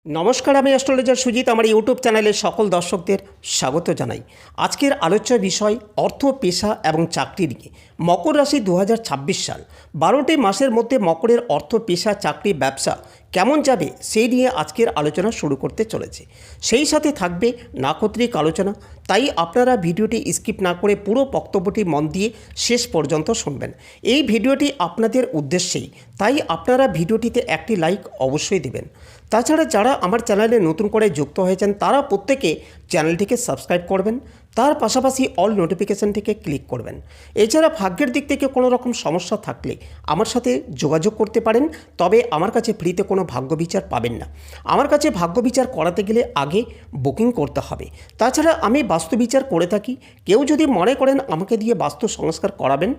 নমস্কার, আমি অ্যাস্ট্রোলজার সুজিত। আমার ইউটিউব চ্যানেলে সকল দর্শকদের স্বাগত জানাই। আজকের আলোচ্য বিষয় অর্থ, পেশা এবং চাকরি নিয়ে। মকর রাশি 2026 সাল 12টি মাসের মধ্যে মকরের অর্থ, পেশা, চাকরি, ব্যবসা কেমন যাবে সেই নিয়ে আজকের আলোচনা শুরু করতে চলেছে। সেই সাথে থাকবে নাক্ষত্রিক আলোচনা, তাই আপনারা ভিডিওটি স্কিপ না করে পুরো বক্তব্যটি মন দিয়ে শেষ পর্যন্ত শুনবেন। এই ভিডিওটি আপনাদের উদ্দেশ্যেই, তাই আপনারা ভিডিওটিতে একটি লাইক অবশ্যই দেবেন। তাছাড়া যারা আমার চ্যানেলে নতুন করে যুক্ত হয়েছেন তারা প্রত্যেকে চ্যানেলটিকে সাবস্ক্রাইব করবেন, তার পাশাপাশি অল নোটিফিকেশানটিকে ক্লিক করবেন। এছাড়া ভাগ্যের দিক থেকে কোনো রকম সমস্যা থাকলে আমার সাথে যোগাযোগ করতে পারেন, তবে আমার কাছে ফ্রিতে কোনো ভাগ্য বিচার পাবেন না। আমার কাছে ভাগ্য বিচার করাতে গেলে আগে বুকিং করতে হবে। তাছাড়া আমি বাস্তু বিচার করে থাকি। কেউ যদি মনে করেন আমাকে দিয়ে বাস্তু সংস্কার করাবেন,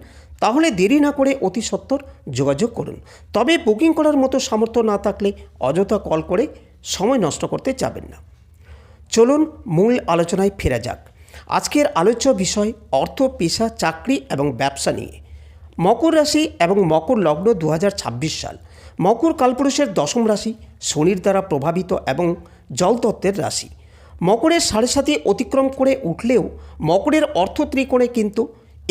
তাহলে দেরি না করে অতি সত্বর যোগাযোগ করুন। তবে বুকিং করার মতো সামর্থ্য না থাকলে অযথা কল করে সময় নষ্ট করতে যাবেন না। চলুন মূল আলোচনায় ফেরা যাক। আজকের আলোচ্য বিষয় অর্থ, পেশা, চাকরি এবং ব্যবসা নিয়ে। মকর রাশি এবং মকর লগ্ন 2026 সাল। মকর কালপুরুষের দশম রাশি, শনির দ্বারা প্রভাবিত এবং জলতত্ত্বের রাশি। মকরের 7.5 অতিক্রম করে উঠলেও মকরের অর্থ ত্রিকোণে কিন্তু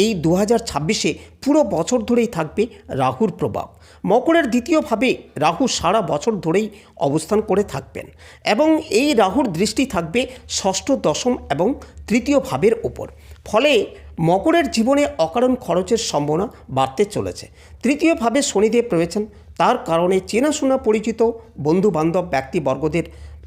এই 2026-এ পুরো বছর ধরেই থাকবে রাহুর প্রভাব। মকরের দ্বিতীয়ভাবে রাহু সারা বছর ধরেই অবস্থান করে থাকবেন এবং এই রাহুর দৃষ্টি থাকবে ষষ্ঠ, দশম এবং তৃতীয় ভাবের ওপর। ফলে মকরের জীবনে অকারণ খরচের সম্ভাবনা বাড়তে চলেছে। তৃতীয়ভাবে শনিদেব রয়েছেন, তার কারণে চেনাশোনা পরিচিত বন্ধুবান্ধব ব্যক্তিবর্গদের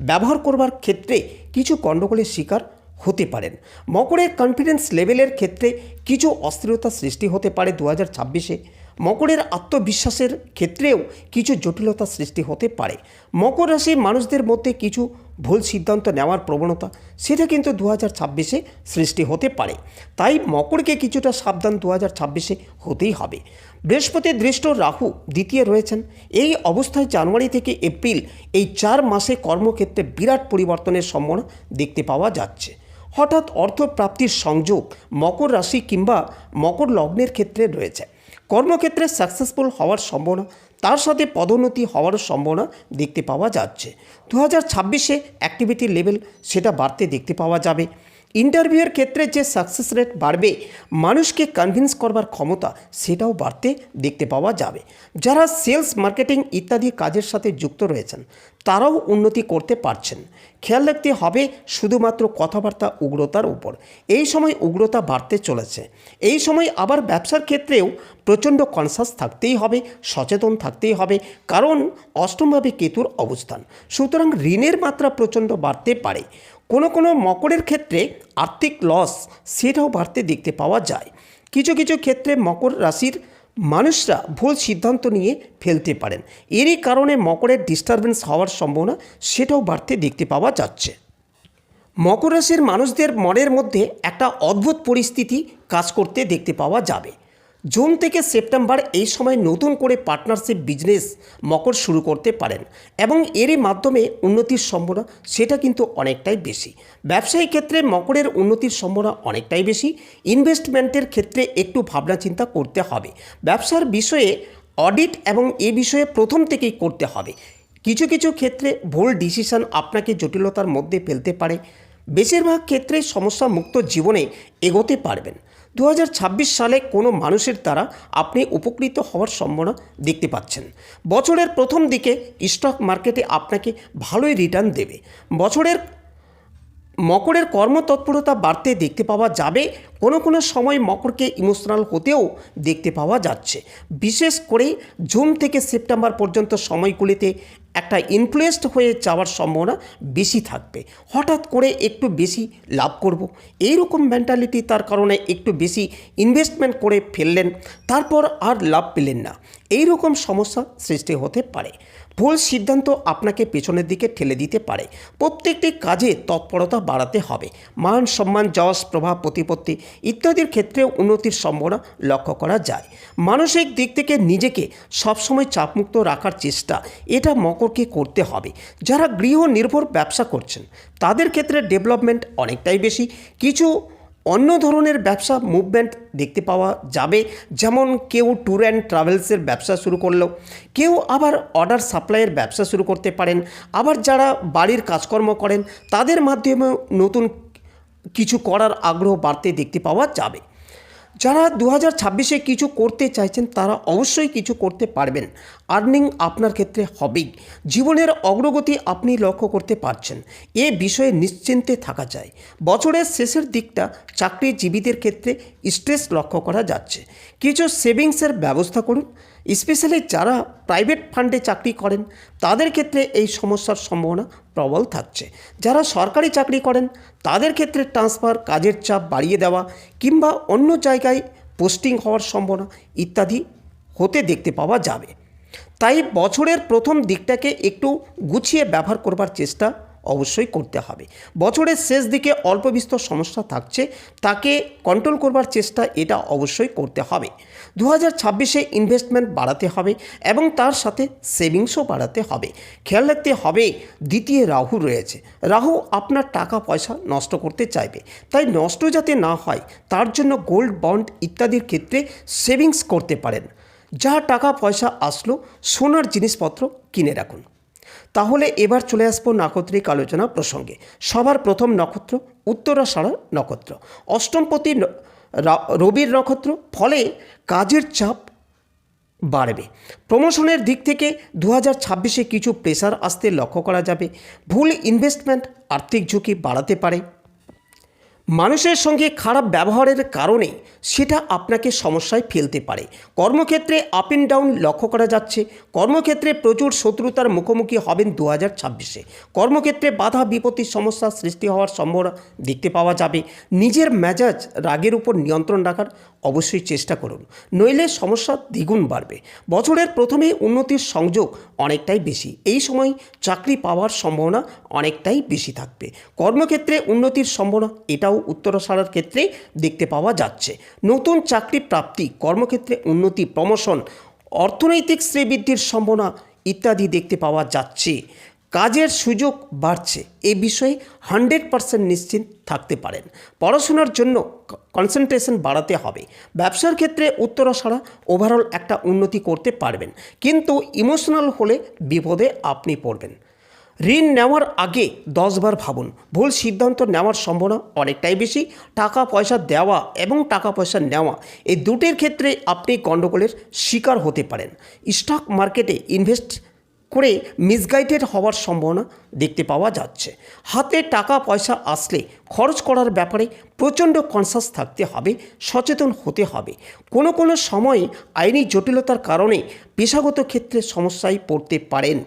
ব্যবহার করবার ক্ষেত্রে কিছু গণ্ডগোলের শিকার হতে পারেন। মকরের কনফিডেন্স লেভেলের ক্ষেত্রে কিছু অস্থিরতা সৃষ্টি হতে পারে 2026-এ। মকরের আত্মবিশ্বাসের ক্ষেত্রেও কিছু জটিলতা সৃষ্টি হতে পারে। মকর রাশির মানুষদের মধ্যে কিছু ভুল সিদ্ধান্ত নেওয়ার প্রবণতা, সেটা কিন্তু 2026-এ সৃষ্টি হতে পারে। তাই মকরকে কিছুটা সাবধান 2026-এ হতেই হবে। বৃহস্পতির দৃষ্ট রাহু দ্বিতীয় রয়েছেন। এই অবস্থায় জানুয়ারি থেকে এপ্রিল এই 4 মাসে কর্মক্ষেত্রে বিরাট পরিবর্তনের সম্ভাবনা দেখতে পাওয়া যাচ্ছে। হঠাৎ অর্থপ্রাপ্তির সংযোগ মকর রাশি কিংবা মকর লগ্নের ক্ষেত্রে রয়েছে। কর্মক্ষেত্রে সাকসেসফুল হওয়ার সম্ভাবনা, তার সাথে পদোন্নতি হওয়ার সম্ভাবনা দেখতে পাওয়া যাচ্ছে। 2026-এ অ্যাক্টিভিটি লেভেল সেটা বাড়তে দেখতে পাওয়া যাবে। ইন্টারভিউয়ের ক্ষেত্রে যে সাকসেস রেট বাড়বে, মানুষকে কনভিন্স করবার ক্ষমতা সেটাও বাড়তে দেখতে পাওয়া যাবে। যারা সেলস, মার্কেটিং ইত্যাদি কাজের সাথে যুক্ত রয়েছেন তারাও উন্নতি করতে পারছেন। খেয়াল রাখতে হবে শুধুমাত্র কথাবার্তা উগ্রতার উপর। এই সময় উগ্রতা বাড়তে চলেছে। এই সময় আবার ব্যবসার ক্ষেত্রেও প্রচণ্ড কনসাস থাকতেই হবে, সচেতন থাকতেই হবে, কারণ অষ্টমভাবে কেতুর অবস্থান। সুতরাং ঋণের মাত্রা প্রচণ্ড বাড়তে পারে। কোনো মকরের ক্ষেত্রে আর্থিক লস সেটাও বাড়তে দেখতে পাওয়া যায়। কিছু কিছু ক্ষেত্রে মকর রাশির মানুষরা ভুল সিদ্ধান্ত নিয়ে ফেলতে পারেন। এরই কারণে মকরের ডিস্টারবেন্স হওয়ার সম্ভাবনা সেটাও বাড়তে দেখতে পাওয়া যাচ্ছে। মকর রাশির মানুষদের মনের মধ্যে একটা অদ্ভুত পরিস্থিতি কাজ করতে দেখতে পাওয়া যাবে। জুন থেকে সেপ্টেম্বর এই সময় নতুন করে পার্টনারশিপ বিজনেস মকর শুরু করতে পারেন এবং এরই মাধ্যমে উন্নতির সম্ভাবনা সেটা কিন্তু অনেকটাই বেশি। ব্যবসায়িক ক্ষেত্রে মকরের উন্নতির সম্ভাবনা অনেকটাই বেশি। ইনভেস্টমেন্টের ক্ষেত্রে একটু ভাবনা চিন্তা করতে হবে। ব্যবসার বিষয়ে অডিট এবং এ বিষয়ে প্রথম থেকেই করতে হবে। কিছু কিছু ক্ষেত্রে ভুল ডিসিশন আপনাকে জটিলতার মধ্যে ফেলতে পারে। বেশিরভাগ ক্ষেত্রে সমস্যা মুক্ত জীবনে এগোতে পারবেন। 2026 সালে কোনো মানুষের দ্বারা আপনি উপকৃত হওয়ার সম্ভাবনা দেখতে পাচ্ছেন। বছরের প্রথম দিকে স্টক মার্কেটে আপনাকে ভালোই রিটার্ন দেবে। মকরের কর্মতৎপরতা বাড়তে দেখতে পাওয়া যাবে। কোনো সময় মকরকে ইমোশনাল হতেও দেখতে পাওয়া যাচ্ছে। বিশেষ করে জুন থেকে সেপ্টেম্বর পর্যন্ত সময়গুলিতে একটা ইনফ্লুয়েসড হয়ে যাওয়ার সম্ভাবনা বেশি থাকবে। হঠাৎ করে একটু বেশি লাভ করব, এইরকম মেন্টালিটি, তার কারণে একটু বেশি ইনভেস্টমেন্ট করে ফেললেন, তারপর আর লাভ পেলেন না, এইরকম সমস্যা সৃষ্টি হতে পারে। ভুল সিদ্ধান্ত আপনাকে পেছনের দিকে ঠেলে দিতে পারে। প্রত্যেকটি কাজে তৎপরতা বাড়াতে হবে। মান সম্মান, যশ, প্রভাব, প্রতিপত্তি ইত্যাদির ক্ষেত্রেও উন্নতির সম্ভাবনা লক্ষ্য করা যায়। মানসিক দিক থেকে নিজেকে সবসময় চাপমুক্ত রাখার চেষ্টা এটা মকরকে করতে হবে। যারা গৃহ নির্ভর ব্যবসা করছেন তাদের ক্ষেত্রে ডেভেলপমেন্ট অনেকটাই বেশি। কিছু অন্য ধরনের ব্যবসা মুভমেন্ট দেখতে পাওয়া যাবে, যেমন কেউ ট্যুর অ্যান্ড ট্রাভেলসের ব্যবসা শুরু করলো, কেউ আবার অর্ডার সাপ্লাইয়ের ব্যবসা শুরু করতে পারেন, আবার যারা বাড়ির কাজকর্ম করেন তাদের মাধ্যমে নতুন কিছু করার আগ্রহ বাড়তে দেখতে পাওয়া যাবে। যারা 2026-এ কিছু করতে চাইছেন তারা অবশ্যই কিছু করতে পারবেন। আর্নিং আপনার ক্ষেত্রে হবেই। জীবনের অগ্রগতি আপনি লক্ষ্য করতে পারছেন, এ বিষয়ে নিশ্চিন্তে থাকা যায়। বছরের শেষের দিকটা চাকরিজীবীদের ক্ষেত্রে স্ট্রেস লক্ষ্য করা যাচ্ছে। কিছু সেভিংসের ব্যবস্থা করুন। স্পেশালি যারা প্রাইভেট ফান্ডে চাকরি করেন তাদের ক্ষেত্রে এই সমস্যার সম্ভাবনা প্রবল থাকছে। যারা সরকারি চাকরি করেন তাদের ক্ষেত্রে ট্রান্সফার, কাজের চাপ বাড়িয়ে দেওয়া কিংবা অন্য জায়গায় পোস্টিং হওয়ার সম্ভাবনা ইত্যাদি হতে দেখতে পাওয়া যাবে। তাই বছরের প্রথম দিকটাকে একটু গুছিয়ে ব্যবহার করবার চেষ্টা অবশ্যই করতে হবে। বছরের শেষ দিকে অল্প বিস্তর সমস্যা থাকছে, তাকে কন্ট্রোল করবার চেষ্টা এটা অবশ্যই করতে হবে। 2026-এ ইনভেস্টমেন্ট বাড়াতে হবে এবং তার সাথে সেভিংসও বাড়াতে হবে। খেয়াল রাখতে হবে দ্বিতীয় রাহু রয়েছে। রাহু আপনার টাকা পয়সা নষ্ট করতে চাইবে, তাই নষ্ট যাতে না হয় তার জন্য গোল্ড, বন্ড ইত্যাদির ক্ষেত্রে সেভিংস করতে পারেন। যা টাকা পয়সা আসলো সোনার জিনিসপত্র কিনে রাখুন। তাহলে এবার চলে আসবো নাক্ষত্রিক আলোচনা প্রসঙ্গে। সবার প্রথম নক্ষত্র উত্তরাষাঢ়া নক্ষত্র, অষ্টমপতি রবির নক্ষত্র, ফলে কাজের চাপ বাড়বে। প্রমোশনের দিক থেকে 2026-এ কিছু প্রেসার আসতে লক্ষ্য করা যাবে। ভুল ইনভেস্টমেন্ট আর্থিক ঝুঁকি বাড়াতে পারে। মানুষের সঙ্গে খারাপ ব্যবহারের কারণে সেটা আপনাকে সমস্যায় ফেলতে পারে। কর্মক্ষেত্রে আপ অ্যান্ড ডাউন লক্ষ্য করা যাচ্ছে। কর্মক্ষেত্রে প্রচুর শত্রুতার মুখোমুখি হবেন 2026-এ। কর্মক্ষেত্রে বাধা বিপত্তির সমস্যা সৃষ্টি হওয়ার সম্ভাবনা দেখতে পাওয়া যাবে। নিজের মেজাজ রাগের উপর নিয়ন্ত্রণ রাখার অবশ্যই চেষ্টা করুন, নইলে সমস্যা দ্বিগুণ বাড়বে। বছরের প্রথমে উন্নতির সংযোগ অনেকটাই বেশি। এই সময় চাকরি পাওয়ার সম্ভাবনা অনেকটাই বেশি থাকবে। কর্মক্ষেত্রে উন্নতির সম্ভাবনা এটাও উত্তরাষাঢ়ার ক্ষেত্রে দেখতে পাওয়া যাচ্ছে। নতুন চাকরি প্রাপ্তি, কর্মক্ষেত্রে উন্নতি, প্রমোশন, অর্থনৈতিক শ্রীবৃদ্ধির সম্ভাবনা ইত্যাদি দেখতে পাওয়া যাচ্ছে। কাজের সুযোগ বাড়ছে, এ বিষয়ে 100% নিশ্চিত থাকতে পারেন। পড়াশোনার জন্য কনসেন্ট্রেশন বাড়াতে হবে। ব্যবসার ক্ষেত্রে উত্তরাষাঢ়া ওভারঅল একটা উন্নতি করতে পারবেন, কিন্তু ইমোশনাল হলে বিপদে আপনি পড়বেন। ঋণ নেওয়ার আগে 10 বার ভাবুন। ভুল সিদ্ধান্ত নেওয়ার সম্ভাবনা অনেকটাই বেশি। টাকা পয়সা দেওয়া এবং টাকা পয়সা নেওয়া এই দুটির ক্ষেত্রে আপনি গণ্ডগোলের শিকার হতে পারেন। স্টক মার্কেটে ইনভেস্ট করে মিসগাইডেড হওয়ার সম্ভাবনা দেখতে পাওয়া যাচ্ছে। হাতে টাকা পয়সা আসলে খরচ করার ব্যাপারে প্রচণ্ড কনসাস থাকতে হবে, সচেতন হতে হবে। কোনো কোনো সময় আইনি জটিলতার কারণে পেশাগত ক্ষেত্রে সমস্যায় পড়তে পারেন।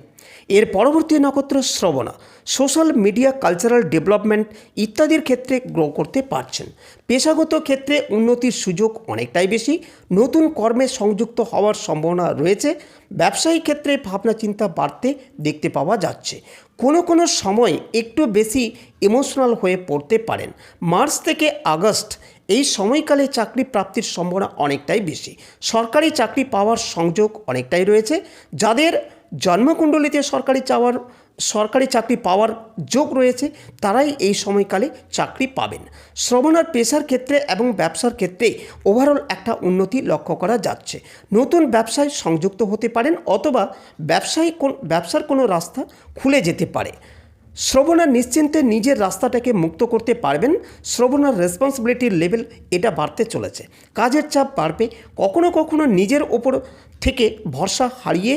এর পরবর্তী নক্ষত্র Shravana, social media, cultural development ইত্যাদির ক্ষেত্রে গ্রো করতে পারছেন। পেশাগত ক্ষেত্রে উন্নতির সুযোগ অনেকটাই বেশি। নতুন কর্মে সংযুক্ত হওয়ার সম্ভাবনা রয়েছে। ব্যবসায়িক ক্ষেত্রে ভাবনা চিন্তা বাড়তে দেখতে পাওয়া যাচ্ছে। কোনো কোনো সময় একটু বেশি ইমোশনাল হয়ে পড়তে পারেন। মার্চ থেকে আগস্ট এই সময়কালে চাকরি প্রাপ্তির সম্ভাবনা অনেকটাই বেশি। সরকারি চাকরি পাওয়ার সংযোগ অনেকটাই রয়েছে। যাদের জন্মকুণ্ডলিতে সরকারি চাকরি পাওয়ার যোগ রয়েছে তারাই এই সময়কালে চাকরি পাবেন। শ্রবণার পেশার ক্ষেত্রে এবং ব্যবসার ক্ষেত্রে ওভারঅল একটা উন্নতি লক্ষ্য করা যাচ্ছে। নতুন ব্যবসায় সংযুক্ত হতে পারেন অথবা ব্যবসার কোনো রাস্তা খুলে যেতে পারে। শ্রবণার নিশ্চিন্তে নিজের রাস্তাটাকে মুক্ত করতে পারবেন। শ্রবণার রেসপন্সিবিলিটির লেভেল এটা বাড়তে চলেছে। কাজের চাপ বাড়বে। কখনো কখনো নিজের ওপর থেকে ভরসা হারিয়ে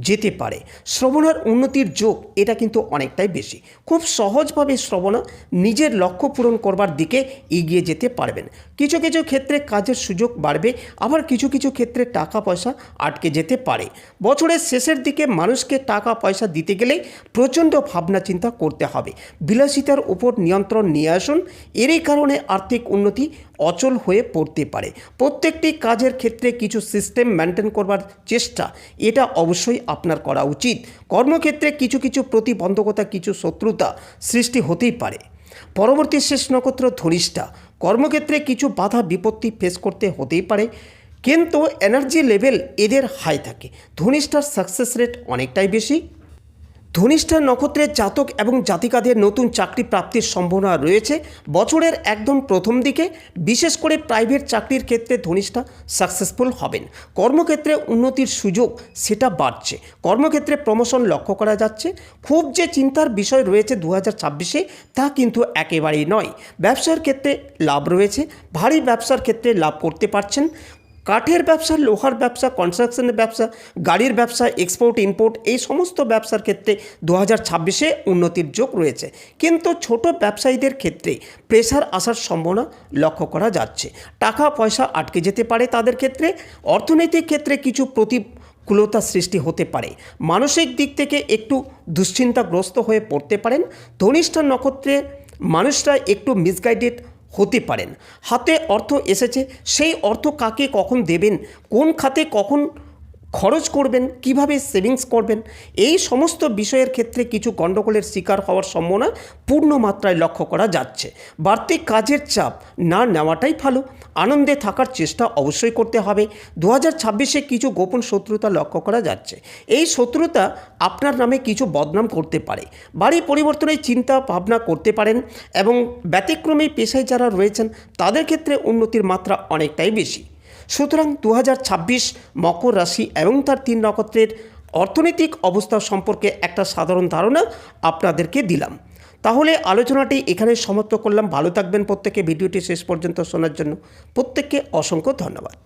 যেতে পারে। শ্রবণার উন্নতির যোগ এটা কিন্তু অনেকটাই বেশি। খুব সহজভাবে শ্রবণা নিজের লক্ষ্য পূরণ করবার দিকে এগিয়ে যেতে পারবেন। কিছু কিছু ক্ষেত্রে কাজের সুযোগ বাড়বে, আবার কিছু কিছু ক্ষেত্রে টাকা পয়সা আটকে যেতে পারে। বছরের শেষের দিকে মানুষকে টাকা পয়সা দিতে গেলে প্রচণ্ড ভাবনা চিন্তা করতে হবে। বিলাসিতার উপর নিয়ন্ত্রণ নিয়ে আসুন। এরই কারণে আর্থিক উন্নতি অচল হয়ে পড়তে পারে। প্রত্যেকটি কাজের ক্ষেত্রে কিছু সিস্টেম মেনটেন করবার চেষ্টা এটা অবশ্যই আপনার করা উচিত। কর্মক্ষেত্রে কিছু কিছু প্রতিবন্ধকতা, কিছু শত্রুতা সৃষ্টি হতেই পারে। পরবর্তী শেষ নক্ষত্র ধনিষ্ঠা, কর্মক্ষেত্রে কিছু বাধা বিপত্তি ফেস করতে হতেই পারে, কিন্তু এনার্জি লেভেল এদের হাই থাকে। ধনিষ্ঠার সাকসেস রেট অনেকটাই বেশি। ধনিষ্ঠা নক্ষত্রের জাতক এবং জাতিকাদের নতুন চাকরি প্রাপ্তির সম্ভাবনা রয়েছে বছরের একদম প্রথম দিকে। বিশেষ করে প্রাইভেট চাকরির ক্ষেত্রে ধনিষ্ঠা সাকসেসফুল হবেন। কর্মক্ষেত্রে উন্নতির সুযোগ সেটা বাড়ছে। কর্মক্ষেত্রে প্রমোশন লক্ষ্য করা যাচ্ছে। খুব যে চিন্তার বিষয় রয়েছে 2026-এ তা কিন্তু একেবারেই নয়। ব্যবসার ক্ষেত্রে লাভ রয়েছে। ভারী ব্যবসার ক্ষেত্রে লাভ করতে পারছেন। কাঠের ব্যবসা, লোহার ব্যবসা, কনস্ট্রাকশনের ব্যবসা, গাড়ির ব্যবসা, এক্সপোর্ট ইম্পোর্ট এই সমস্ত ব্যবসার ক্ষেত্রে 2026-এ উন্নতির যোগ রয়েছে। কিন্তু ছোট ব্যবসায়ীদের ক্ষেত্রে প্রেসার আসার সম্ভাবনা লক্ষ্য করা যাচ্ছে। টাকা পয়সা আটকে যেতে পারে তাদের ক্ষেত্রে। অর্থনৈতিক ক্ষেত্রে কিছু প্রতিকূলতা সৃষ্টি হতে পারে। মানসিক দিক থেকে একটু দুশ্চিন্তাগ্রস্ত হয়ে পড়তে পারেন। ধনিষ্ঠা নক্ষত্রের মানুষরা একটু মিসগাইডেড হতে পারেন। হাতে অর্থ এসেছে, সেই অর্থ কাকে কখন দেবেন, কোন খাতে কখন খরচ করবেন, কিভাবে সেভিংস করবেন, এই সমস্ত বিষয়ের ক্ষেত্রে কিছু গণ্ডগোলের শিকার হওয়ার সম্ভাবনা পূর্ণ মাত্রায় লক্ষ্য করা যাচ্ছে। বাড়তি কাজের চাপ না নেওয়াটাই ভালো। আনন্দে থাকার চেষ্টা অবশ্যই করতে হবে। 2026-এ কিছু গোপন শত্রুতা লক্ষ্য করা যাচ্ছে। এই শত্রুতা আপনার নামে কিছু বদনাম করতে পারে। বাড়ি পরিবর্তনের চিন্তা ভাবনা করতে পারেন এবং ব্যতিক্রমী পেশায় যারা রয়েছেন তাদের ক্ষেত্রে উন্নতির মাত্রা অনেকটাই বেশি। সুতরাং 2026 মকর রাশি এবং তার 3 নক্ষত্রের অর্থনৈতিক অবস্থা সম্পর্কে একটা সাধারণ ধারণা আপনাদেরকে দিলাম। তাহলে আলোচনাটি এখানে সমাপ্ত করলাম। ভালো থাকবেন প্রত্যেকে। ভিডিওটি শেষ পর্যন্ত শোনার জন্য প্রত্যেককে অসংখ্য ধন্যবাদ।